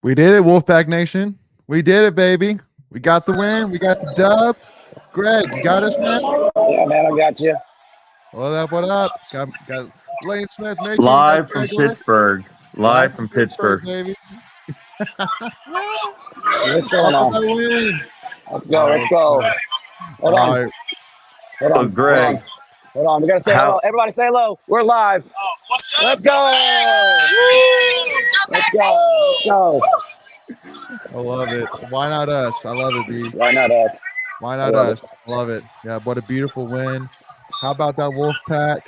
We did it, Wolfpack Nation. We did it, baby. We got the win. We got the dub. Greg, you got us, man? Yeah, man, I got you. What up, what up? Got Lane Smith making live from Pittsburgh. Live from Pittsburgh. baby. What's going on? Let's go. Hold on. Right. Hold on. Greg. Hold on. We got to say hello. Everybody say hello. We're live. Let's go. Let's go. I love it. Why not us? I love it, B. Why not us? Why not us? I love it. Yeah, what a beautiful win. How about that Wolfpack?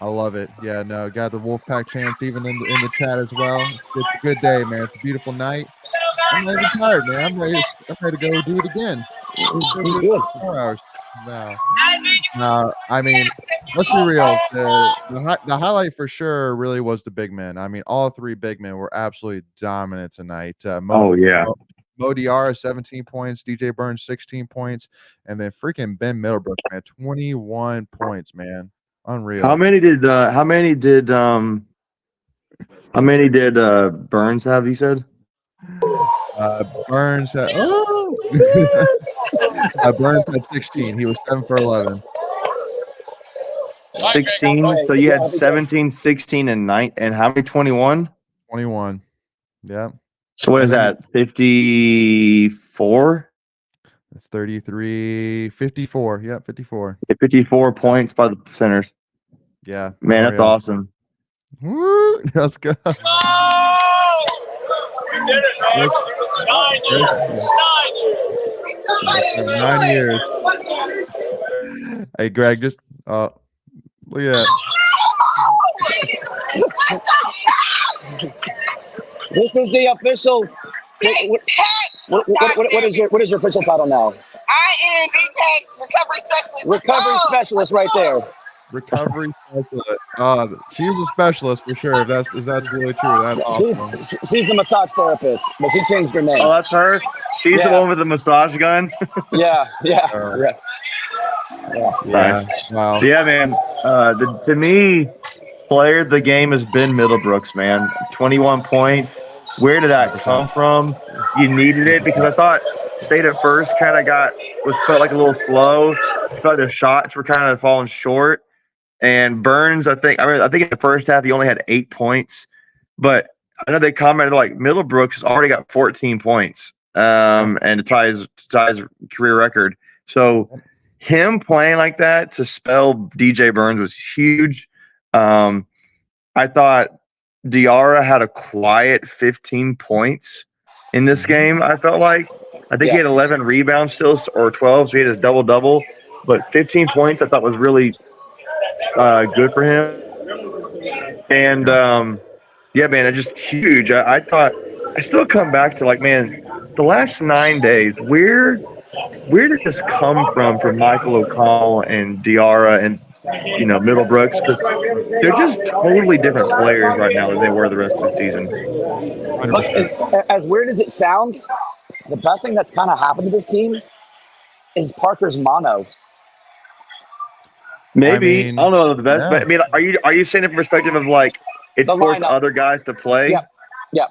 I love it. Yeah, no, got the Wolfpack chants even in the chat as well. It's a good day, man. It's a beautiful night. I'm not even tired, man. I'm ready to go do it again. 4 hours. No, I mean, let's be real. The highlight for sure really was the big men. I mean, all three big men were absolutely dominant tonight. Mo Diarra, 17 points, DJ Burns, 16 points, and then freaking Ben Middlebrook, man, 21 points, man. Unreal. How many did Burns have, you said? Burns had Burns had 16. He was 7 for 11. 16. So you had 17, 16, and 9. And how many? 21? 21. Yeah. So what is that? 54? That's 33, 54. Yeah, 54. 54 points by the centers. Yeah. Man, that's awesome. Woo! Let's go. We did it, man. 9 years. Hey, Greg, just look at that. This is the official. What is your official title now? I am Apex Recovery Specialist. Recovery specialist, right there. Recovery specialist. She's a specialist for sure. If that's really true. That's awesome. She's the massage therapist, but she changed her name. Oh, that's her. She's the one with the massage gun. Yeah. Nice. Wow. So, yeah, man. To me, player of the game has been Middlebrooks, man. 21 points. Where did that come from? You needed it because I thought State at first kind of felt like a little slow. I thought the shots were kind of falling short. And Burns, I think in the first half he only had 8 points, but I know they commented like Middlebrooks has already got 14 points, and it ties career record. So him playing like that to spell DJ Burns was huge. I thought Diarra had a quiet 15 points in this game. I felt like he had 11 rebounds still or 12, so he had a double-double. But 15 points I thought was really good for him. And, yeah, man, it's just huge. I thought – I still come back to, like, man, the last 9 days, where did this come from for Michael O'Connell and Diarra and, Middlebrooks? Because they're just totally different players right now than they were the rest of the season. Look, as weird as it sounds, the best thing that's kind of happened to this team is Parker's mono. Maybe. I don't know the best, but I mean, are you saying it from perspective of like it's forced other guys to play? Yeah.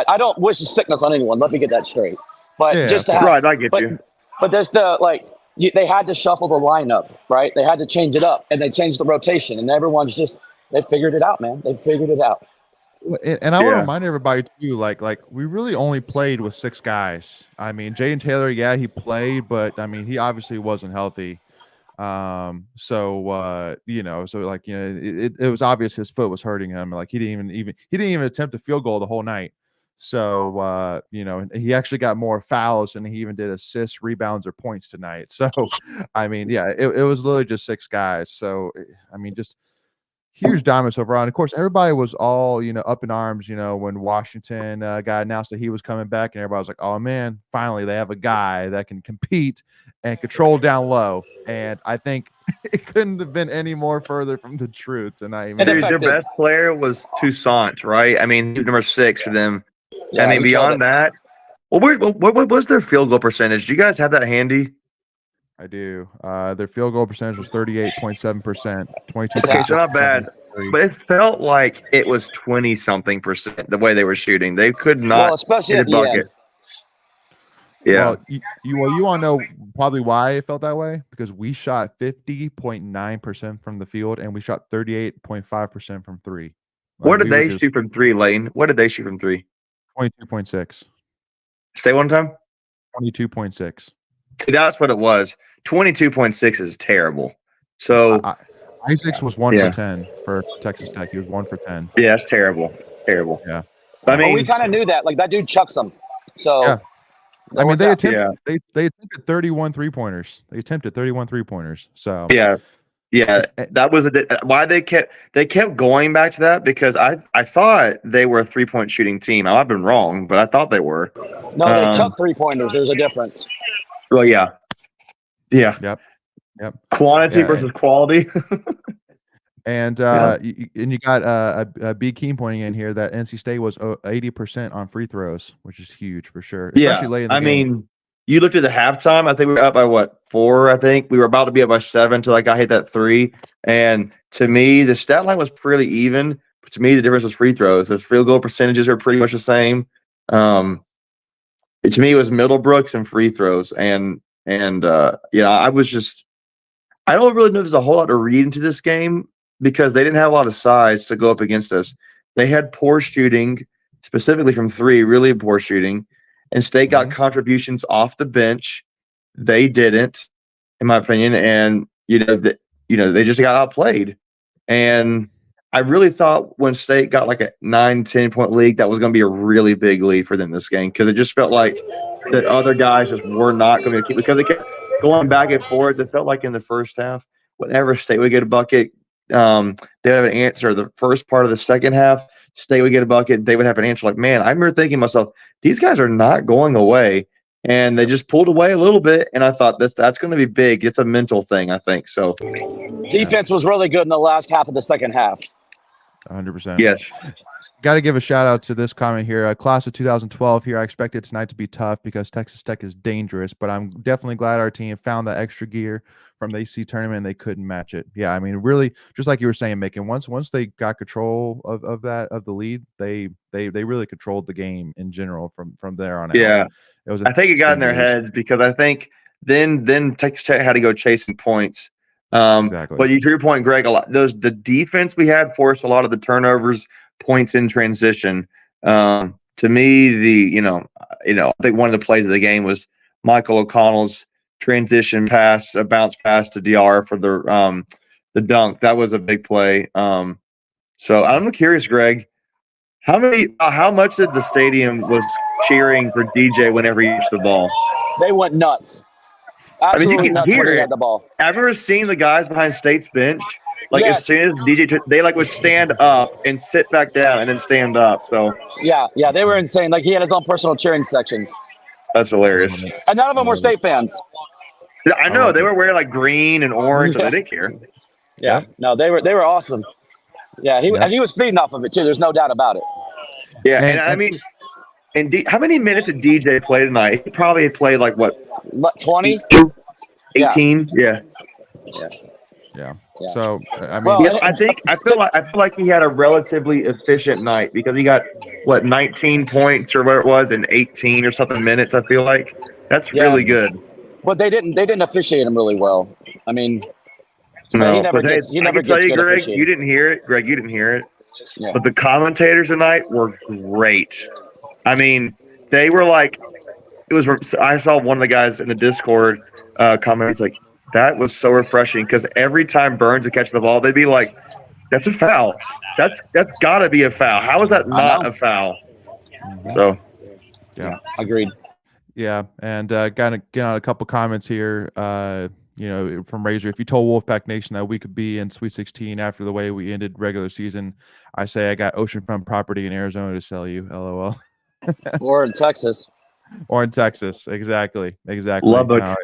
I don't wish sickness on anyone. Let me get that straight. But just to have, right, I get you. But there's they had to shuffle the lineup, right? They had to change it up, and they changed the rotation, and everyone's they figured it out, man. They figured it out. And I want to remind everybody too, like we really only played with 6 guys. I mean, Jaden Taylor, he played, but I mean, he obviously wasn't healthy. It was obvious his foot was hurting him. Like he didn't even attempt a field goal the whole night. So he actually got more fouls and he even did assists, rebounds, or points tonight. So I mean, it was literally just 6 guys. So I mean, just huge dominance overall. And of course, everybody was all, up in arms, when Washington got announced that he was coming back, and everybody was like, oh man, finally they have a guy that can compete and control down low. And I think it couldn't have been any more further from the truth tonight. Their best player was Toussaint, right? I mean, he was number 6 for them. Yeah, I mean, beyond that, what was their field goal percentage? Do you guys have that handy? I do. Their field goal percentage was 38.7%. 22. Okay, so not bad. but it felt like it was 20-something% the way they were shooting. They could not Well, especially hit at a the bucket. end. Yeah. Well, you want to know probably why it felt that way? Because we shot 50.9% from the field and we shot 38.5% from three. What did they shoot from three, Lane? What did they shoot from three? 22.6. Say one time. 22.6. That's what it was. 22.6 is terrible. So Isaacs was 1 for 10 for Texas Tech. He was 1 for 10. Yeah, that's terrible. Terrible. Yeah. I mean, we kind of knew that. Like that dude chucks them. So yeah. I mean, they attempted Yeah. they attempted 31 3-pointers. They attempted 31 3-pointers. So yeah, that was why they kept going back to that, because I thought they were a 3-point shooting team. I've been wrong, but I thought they were. No, they chuck 3-pointers. There's a difference. Well, yeah. Yep. Quantity versus quality. And you got a B Keen pointing in here that NC State was 80% on free throws, which is huge for sure. Especially late in the game. Mean, you looked at the halftime. I think we were up by what, 4? I think we were about to be up by 7 till I hit that 3. And to me, the stat line was pretty even. But to me, the difference was free throws. The field goal percentages are pretty much the same. To me, it was Middlebrooks and free throws. And I was just, I don't really know there's a whole lot to read into this game, because they didn't have a lot of size to go up against us. They had poor shooting, specifically from 3, really poor shooting. And State got contributions off the bench. They didn't, in my opinion. And they just got outplayed. And I really thought when State got like a 9-10 point lead, that was going to be a really big lead for them this game, because it just felt like the other guys just were not going to keep, because they kept going back and forth. It felt like in the first half, whenever State would get a bucket, they would have an answer. The first part of the second half, State would get a bucket, they would have an answer. Like, man, I remember thinking to myself, these guys are not going away, and they just pulled away a little bit. And I thought that's going to be big. It's a mental thing, I think. So defense was really good in the last half of the second half. 100%. Yes. Got to give a shout out to this comment here. Class of 2012 here. I expected tonight to be tough because Texas Tech is dangerous, but I'm definitely glad our team found that extra gear from the AC tournament and they couldn't match it. Yeah, I mean, really, just like you were saying, Macon, once they got control of the lead, they really controlled the game in general from there on out. Yeah. I think it got in their heads, because I think then Texas Tech had to go chasing points. Exactly. But to your point, Greg, the defense we had forced a lot of the turnovers, points in transition. To me, I think one of the plays of the game was Michael O'Connell's transition pass, a bounce pass to DR for the dunk. That was a big play. So I'm curious, Greg, how much did the stadium was cheering for DJ whenever he reached the ball? They went nuts. Absolutely you can nuts hear when he it. had the ball. Have you ever seen the guys behind State's bench? Like, yes. as soon as DJ, they would stand up and sit back down and then stand up. So yeah, they were insane. Like, he had his own personal cheering section. That's hilarious. And none of them were State fans. I know they were wearing like green and orange, but they didn't care. Yeah, no, they were awesome. Yeah, and he was feeding off of it too. There's no doubt about it. Yeah, and I mean, how many minutes did DJ play tonight? He probably played like what? 20? 18? Yeah. So I mean, Well, I feel like he had a relatively efficient night, because he got 19 points or whatever it was in 18 or something minutes. I feel like that's really good. But they didn't officiate him really well. I mean, no, he never gets Greg, officiating. you didn't hear it. Greg, you didn't hear it. Yeah. But the commentators tonight were great. I mean, they were like, I saw one of the guys in the Discord comment. He's like, that was so refreshing, because every time Burns would catch the ball, they'd be like, that's a foul. That's got to be a foul. How is that not a foul? So, yeah, agreed. Yeah, and got a couple comments here. From Razor. If you told Wolfpack Nation that we could be in Sweet 16 after the way we ended regular season, I say I got oceanfront property in Arizona to sell you. LOL. Or in Texas. Or in Texas. Exactly. Lubbock.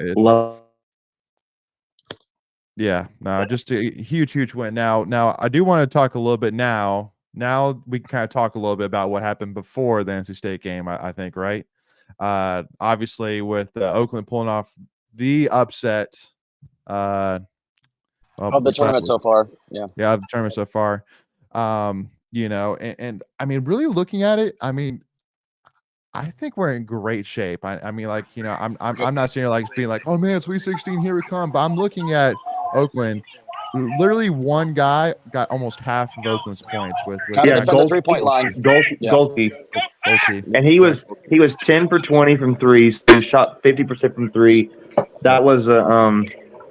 Yeah. No, just a huge win. Now I do want to talk a little bit now. Now we can kind of talk a little bit about what happened before the NC State game, I think, right? Obviously with Oakland pulling off the upset of the tournament so far. Yeah. Yeah, the tournament so far. And I mean, really looking at it, I mean, I think we're in great shape. I mean, like, I'm not sitting here like being like, oh man, Sweet 16, here we come. But I'm looking at Oakland. Literally, one guy got almost half of Oakland's points with Got to Yeah, defend the 3-point line. Yeah. Golke. Oakland. And he was 10 for 20 from threes. He shot 50% from three. That was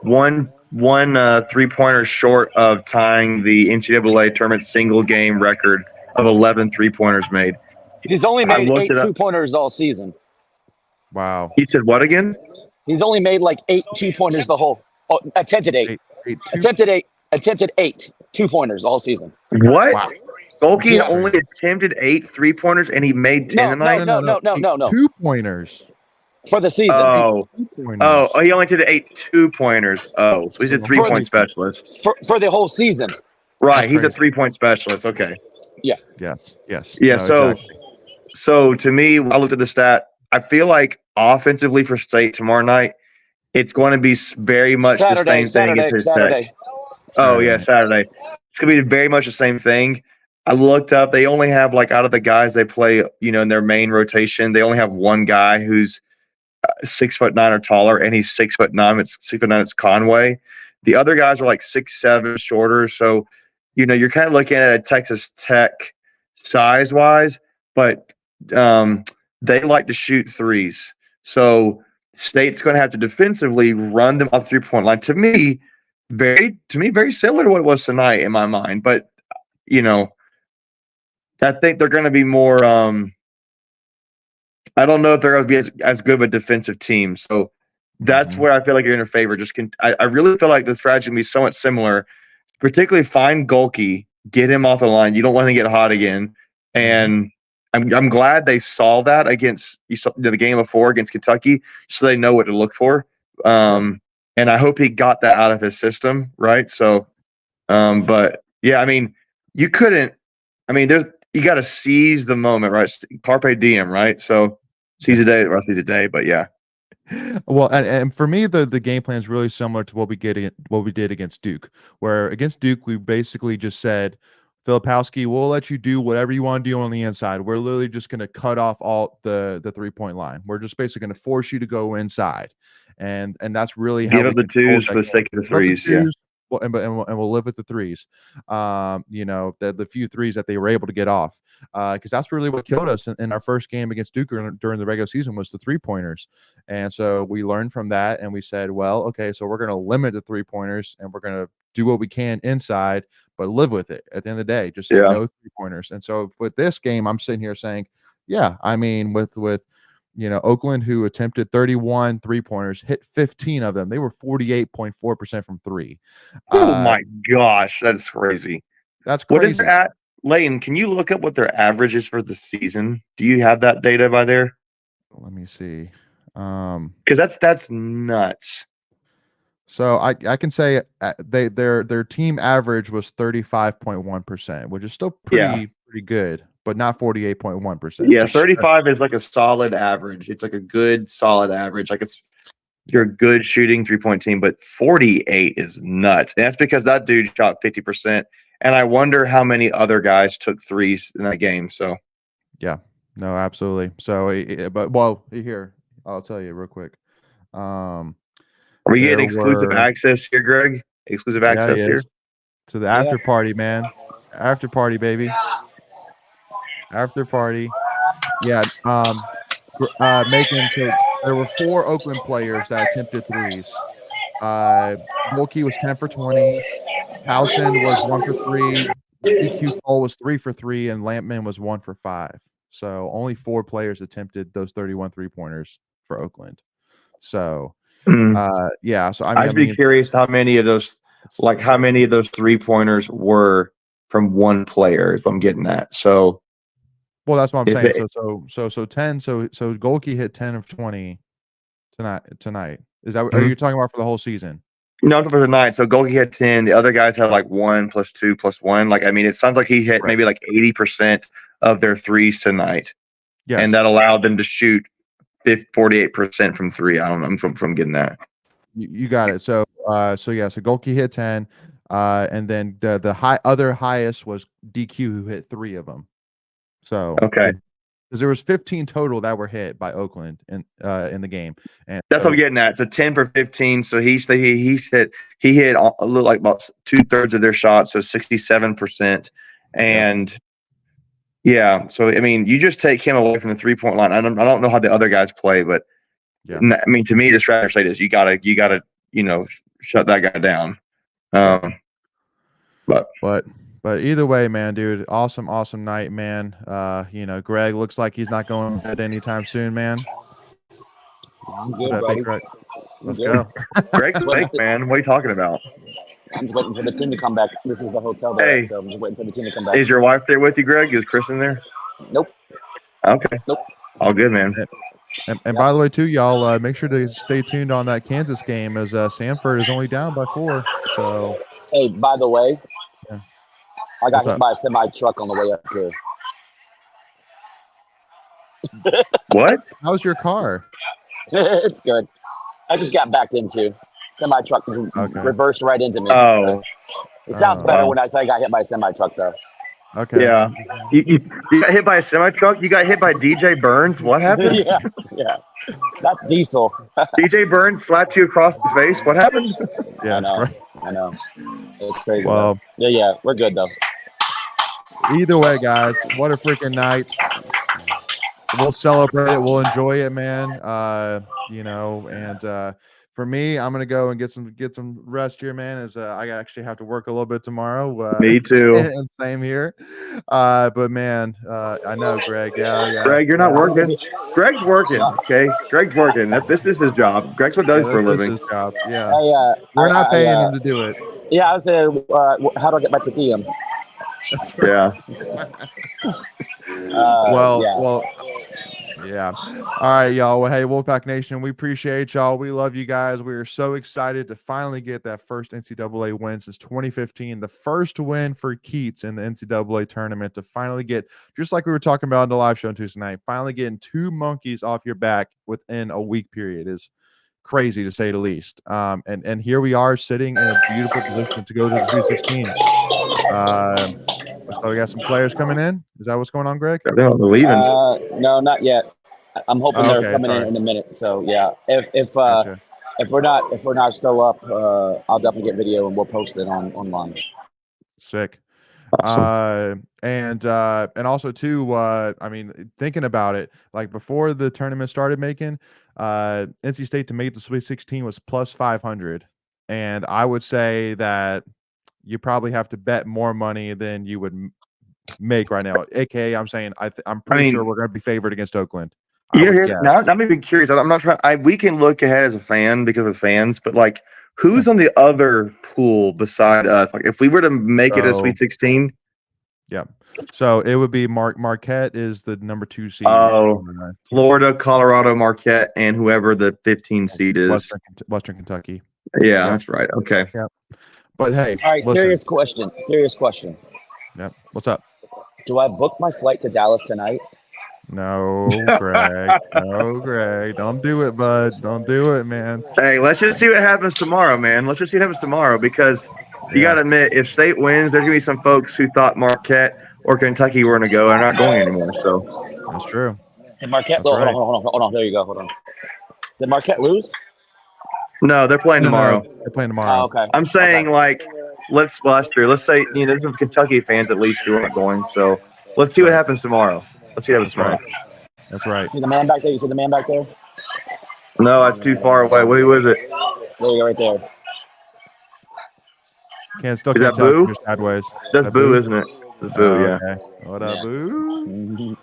one 3-pointer short of tying the NCAA tournament single game record of 11 3-pointers made. He's only I made looked 8 it up. 2-pointers all season. Wow. He said what again? He's only made like 8 2-pointers the whole. Oh, attempted 8. Attempted 8 2-pointers all season. What? Wow. Golke Yeah. only attempted 8 3-pointers and he made 10 tonight? No. 2-pointers. For the season. Oh. 2-pointers. Oh, he only did 8 2-pointers. Oh, so he's a 3-point specialist. For the whole season. Right, That's he's a crazy. 3-point specialist. Okay. Yes. Yeah, No, exactly. so to me, I looked at the stat. I feel like offensively for State tomorrow night, it's going to be very much the same thing as his Saturday. Tech. Oh, yeah, Saturday. It's going to be very much the same thing. I looked up. They only have, like, out of the guys they play, in their main rotation, they only have one guy who's 6'9" or taller, and he's 6'9". It's 6'9". It's Conway. The other guys are like 6'7", shorter. So, you're kind of looking at a Texas Tech size-wise, but they like to shoot threes. So State's going to have to defensively run them off the 3-point line. To me, very similar to what it was tonight in my mind. But I think they're going to be more. I don't know if they're going to be as good of a defensive team. So that's where I feel like you're in your favor. I really feel like the strategy can be somewhat similar. Particularly find Golke, get him off the line. You don't want to get hot again. And I'm glad they saw that against the game before against Kentucky, so they know what to look for. And I hope he got that out of his system, right? So, but yeah, I mean, you couldn't. I mean, you got to seize the moment, right? Carpe diem, right? So seize a day, seize a day. But yeah. Well, and for me, the game plan is really similar to what we did against Duke, where against Duke we basically just said, Filipowski, we'll let you do whatever you want to do on the inside. We're literally just going to cut off all the 3-point line. We're just basically going to force you to go inside, and that's really how give up the twos for the sake of the threes. Yeah. Well, and we'll live with the threes. The few threes that they were able to get off, because that's really what killed us in our first game against Duke during the regular season was the 3-pointers. And so we learned from that, and we said, well, okay, so we're going to limit the 3-pointers, and we're going to do what we can inside, but live with it at the end of the day. Just say no 3-pointers. And so with this game, I'm sitting here saying, yeah, I mean, with Oakland, who attempted 31 3-pointers, hit 15 of them. They were 48.4% from three. Oh my gosh, that's crazy. That's crazy. What is that? Layton, can you look up what their average is for the season? Do you have that data by there? Let me see. Because that's nuts. So I can say their team average was 35.1%, which is still pretty good, but not 48.1%. Yeah, 35 is like a solid average. It's like a good solid average. Like you're a good shooting 3-point team, but 48 is nuts. And that's because that dude shot 50%. And I wonder how many other guys took threes in that game. So yeah, no, absolutely. So, here, I'll tell you real quick. Are we getting exclusive access here, Greg? Exclusive access here? To the after party, man. After party, baby. After party. Yeah. Macon, so there were 4 Oakland players that attempted threes. Mulkey was 10 for 20. Howson was 1 for 3. EQ Cole was 3 for 3, and Lampman was 1 for 5. So only 4 players attempted those 31 3-pointers for Oakland. So yeah. So I'd be curious how many of those 3-pointers were from one player, if I'm getting that. So well, that's what I'm saying. So 10. So Golke hit 10 of 20 tonight. Is that are you talking about for the whole season? No, for tonight. So Golke had 10. The other guys had like 1 plus 2 plus 1. Like, I mean, it sounds like he hit maybe like 80% of their threes tonight. Yes. And that allowed them to shoot 48% from 3. I don't know. I'm from getting that. You got it. So Golke hit 10. And then the other highest was DQ, who hit 3 of them. So Okay. because there was 15 total that were hit by Oakland in the game, and That's what I'm getting at. So 10 for 15. So he hit a little like about 2/3 of their shots, so 67%. And yeah, so I mean, you just take him away from the 3-point line. I don't know how the other guys play, but yeah, I mean, to me, the strategy is you gotta shut that guy down. But either way, man, dude, awesome night, man. Greg looks like he's not going to bed anytime soon, man. I'm good, buddy. Let's go. Greg's fake, man. What are you talking about? I'm just waiting for the team to come back. This is the hotel there, so I'm just waiting for the team to come back. Is your wife there with you, Greg? Is Kristen there? Nope. Okay. Nope. All good, man. And by the way, too, y'all, make sure to stay tuned on that Kansas game, as Sanford is only down by 4. So, hey, by the way, yeah. I got hit by a semi truck on the way up here. What? How's your car? It's good. I just got backed into. Semi truck reversed right into me. Oh. It sounds better when I say I got hit by a semi truck, though. Okay. Yeah. You got hit by a semi truck? You got hit by DJ Burns? What happened? Yeah. That's diesel. DJ Burns slapped you across the face? What happened? Yeah, I know. It's crazy. Well, yeah, we're good though. Either way, guys, what a freaking night. We'll celebrate it. We'll enjoy it, man. And for me, I'm gonna go and get some rest here, man. As I actually have to work a little bit tomorrow. Me too. And same here. But man, I know, Greg. Yeah. Greg, you're not working. Greg's working. Okay, Greg's working. This is his job. Greg's what does for a living. His job. Yeah. We're not paying him to do it. Yeah, I would say, how do I get my per diem? Yeah. Yeah. All right, y'all. Well, hey, Wolfpack Nation, we appreciate y'all. We love you guys. We are so excited to finally get that first NCAA win since 2015, the first win for Keats in the NCAA tournament, to finally get, just like we were talking about in the live show on Tuesday night, finally getting 2 monkeys off your back within a week period is crazy, to say the least. And here we are sitting in a beautiful position to go to the 316. So we got some players coming in. Is that what's going on, Greg? They're leaving. No, not yet. I'm hoping they're coming in a minute. So yeah, if we're not still up, I'll definitely get video and we'll post it online. Sick. Awesome. And also too, I mean, thinking about it, like before the tournament started making, NC State to make the Sweet 16 was plus 500, and I would say that you probably have to bet more money than you would make right now. AKA, I'm saying I'm pretty sure we're going to be favored against Oakland. Now I'm even curious. I'm not trying. We can look ahead as a fan because of fans, but like, who's on the other pool beside us? Like, if we were to make it a Sweet 16, yeah. So it would be Marquette is the number 2 seed. Oh, Florida, Colorado, Marquette, and whoever the 15 seed is. Western Kentucky. Yeah, that's right. Okay. Yeah. But hey, all right. Serious question. Yeah. What's up? Do I book my flight to Dallas tonight? No, Greg. No, Greg. Don't do it, bud. Don't do it, man. Hey, let's just see what happens tomorrow, man. Let's just see what happens tomorrow, because you got to admit, if State wins, there's going to be some folks who thought Marquette or Kentucky were going to go and are not going anymore. So that's true. Did Marquette? Hold on. There you go. Hold on. Did Marquette lose? No, they're playing tomorrow. They're playing tomorrow. Oh, okay. I'm saying, let's say, there's some Kentucky fans at least who aren't going. So let's see what happens tomorrow. Let's see what happens tomorrow. That's right. See the man back there? You see the man back there? No, that's too far away. What is it? There you go, right there. Can't that Boo? Just sideways. That's Boo, isn't it? That's Boo, yeah. Okay. What up, Boo?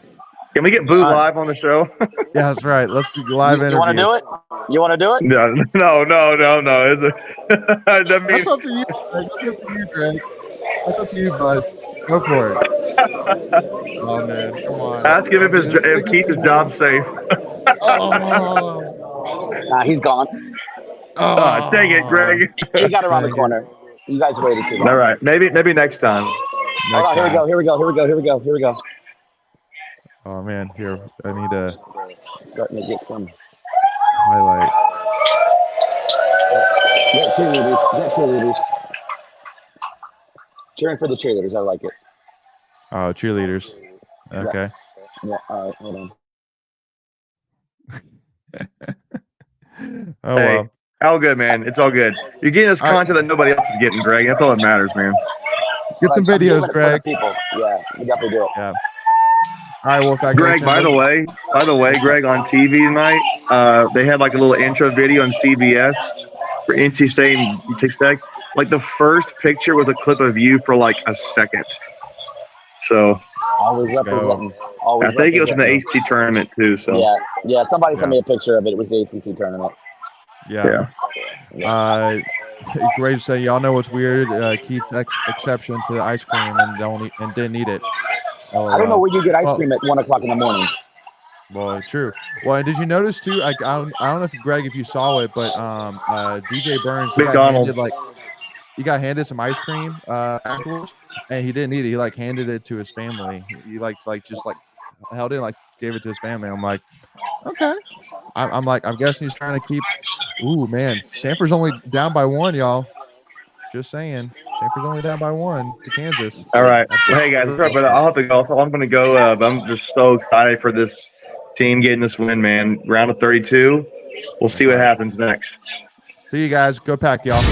Can we get Boo live on the show? Yeah, that's right. Let's do live interview. You want to do it? You want to do it? No. That means... That's up to you. That's up to you, Greg. That's up to you, bud. Go for it. Oh man, come on. Ask him if Keith's job's safe. Nah, he's gone. Oh, dang it, Greg. He got around the corner. You guys waited too long. All right, maybe next time. Hold on, here we go. Oh man, here I need to starting to get some highlight. Get cheerleaders. Cheering for the cheerleaders. I like it. Oh, cheerleaders. Okay. Yeah. All right. Hold on. Oh, Hey, well. all good, man. It's all good. You're getting us content that nobody else is getting, Greg. That's all that matters, man. Get some videos, Greg. People. Yeah, we definitely do it. Yeah. All right, Wolfpack Greg, Nation, by the way, Greg, on TV tonight, they had like a little intro video on CBS for NC State. Like the first picture was a clip of you for like a second. So always representing. Always I think it was from the ACC tournament too. So yeah. Somebody sent me a picture of it. It was the ACC tournament. Yeah. Great to say, y'all know what's weird. Keith's exception to the ice cream and didn't eat it. I don't know where you get ice cream at 1 o'clock in the morning. Well, true. Well, and did you notice too? Like, I don't know if Greg, if you saw it, but DJ Burns, he got handed some ice cream afterwards, and he didn't eat it. He like handed it to his family. He just held it, like gave it to his family. I'm like, okay. I'm guessing he's trying to keep. Ooh, man, Sanford's only down by 1, y'all. Just saying, Sanford's only down by 1 to Kansas. All right. Well, hey guys, I'll have to go. So I'm going to go. But I'm just so excited for this team getting this win, man. Round of 32. We'll see what happens next. See you guys. Go Pack, y'all.